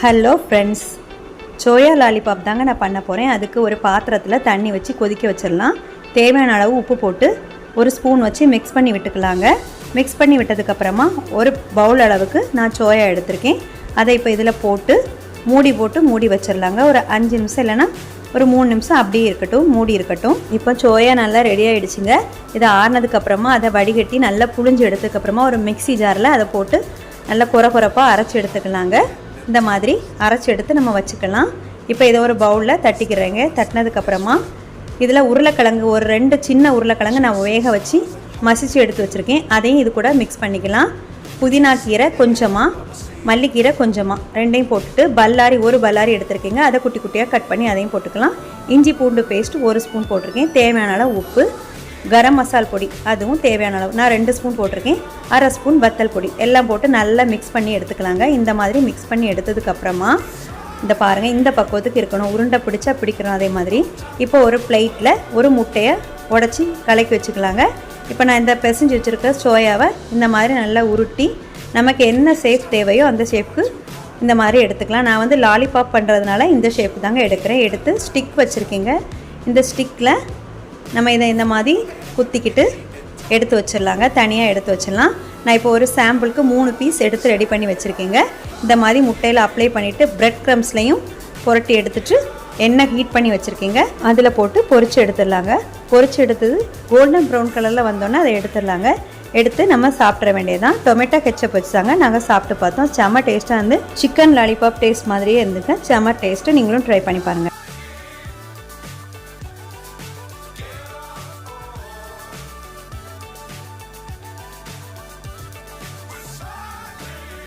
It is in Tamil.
ஹலோ ஃப்ரெண்ட்ஸ், சோயா லாலிபாப் தாங்க நான் பண்ண போகிறேன். அதுக்கு ஒரு பாத்திரத்தில் தண்ணி வச்சு கொதிக்க வச்சிடலாம். தேவையான அளவு உப்பு போட்டு ஒரு ஸ்பூன் வச்சு மிக்ஸ் பண்ணி விட்டுக்கலாங்க. மிக்ஸ் பண்ணி விட்டதுக்கப்புறமா ஒரு பவுல் அளவுக்கு நான் சோயா எடுத்திருக்கேன். அதை இப்போ இதில் போட்டு மூடி வச்சிடலாங்க. ஒரு 5 நிமிஷம் இல்லைன்னா ஒரு 3 நிமிஷம் அப்படியே இருக்கட்டும், மூடி இருக்கட்டும். இப்போ சோயா நல்லா ரெடி ஆகிடுச்சுங்க. இதை ஆறினதுக்கப்புறமா அதை வடிகட்டி நல்லா புழிஞ்சு எடுத்ததுக்கப்புறமா ஒரு மிக்ஸி ஜாரில் அதை போட்டு நல்லா குறப்பாக அரைச்சி எடுத்துக்கலாங்க. இந்த மாதிரி அரைச்சி எடுத்து நம்ம வச்சுக்கலாம். இப்போ இதை ஒரு பவுலில் தட்டிக்கிறேங்க. தட்டினதுக்கப்புறமா இதில் உருளைக்கிழங்கு ஒரு 2 சின்ன உருளைக்கிழங்கு நான் வேக வச்சு மசிச்சு எடுத்து வச்சுருக்கேன். அதையும் இது கூட மிக்ஸ் பண்ணிக்கலாம். புதினா கீரை கொஞ்சமாக, மல்லிக்கீரை கொஞ்சமாக, ரெண்டையும் போட்டுட்டு ஒரு பல்லாரி எடுத்துருக்கேங்க. அதை குட்டி குட்டியாக கட் பண்ணி அதையும் போட்டுக்கலாம். இஞ்சி பூண்டு பேஸ்ட் 1 ஸ்பூன் போட்டிருக்கேன். தேவையான அளவு உப்பு, கரம் மசால் பொடி அதுவும் தேவையான அளவு நான் 2 ஸ்பூன் போட்டிருக்கேன். 1/2 ஸ்பூன் வத்தல் பொடி எல்லாம் போட்டு நல்லா மிக்ஸ் பண்ணி எடுத்துக்கலாங்க. இந்த மாதிரி மிக்ஸ் பண்ணி எடுத்ததுக்கப்புறமா இந்த பாருங்கள், இந்த பக்குவத்துக்கு இருக்கணும். உருண்டை பிடிச்சா பிடிக்கணும். அதே மாதிரி இப்போ ஒரு பிளேட்டில் ஒரு முட்டையை உடச்சி கலக்கி வச்சுக்கலாங்க. இப்போ நான் இந்த பிசைஞ்சு வச்சுருக்க சோயாவை இந்த மாதிரி நல்லா உருட்டி நமக்கு என்ன ஷேப் தேவையோ அந்த ஷேப்புக்கு இந்த மாதிரி எடுத்துக்கலாம். நான் வந்து லாலிபாப் பண்ணுறதுனால இந்த ஷேப்பு தாங்க எடுக்கிறேன். எடுத்து ஸ்டிக் வச்சுருக்கேங்க. இந்த ஸ்டிக்கில் நம்ம இதை இந்த மாதிரி குத்திக்கிட்டு எடுத்து வச்சிடலாங்க. தனியாக எடுத்து வச்சிடலாம். நான் இப்போ ஒரு சாம்பிளுக்கு 3 பீஸ் எடுத்து ரெடி பண்ணி வச்சுருக்கேங்க. இந்த மாதிரி முட்டையில் அப்ளை பண்ணிவிட்டு பிரெட் க்ரம்ஸ்லையும் புரட்டி எடுத்துகிட்டு எண்ணெய் ஹீட் பண்ணி வச்சுருக்கீங்க. அதில் போட்டு பொரிச்சு எடுத்துடலாங்க. பொரிச்சு எடுத்தது கோல்டன் ப்ரௌன் கலரில் வந்தோன்னே அதை எடுத்துடலாங்க. எடுத்து நம்ம சாப்பிட வேண்டியதுதான். டொமேட்டோ கெச்சப் வச்சுதாங்க நாங்கள் சாப்பிட்டு பார்த்தோம். செம்ம டேஸ்ட்டாக இருந்து சிக்கன் லாலிபாப் டேஸ்ட் மாதிரியே இருந்துங்க. செம்ம டேஸ்ட்டு. நீங்களும் ட்ரை பண்ணி பாருங்கள்.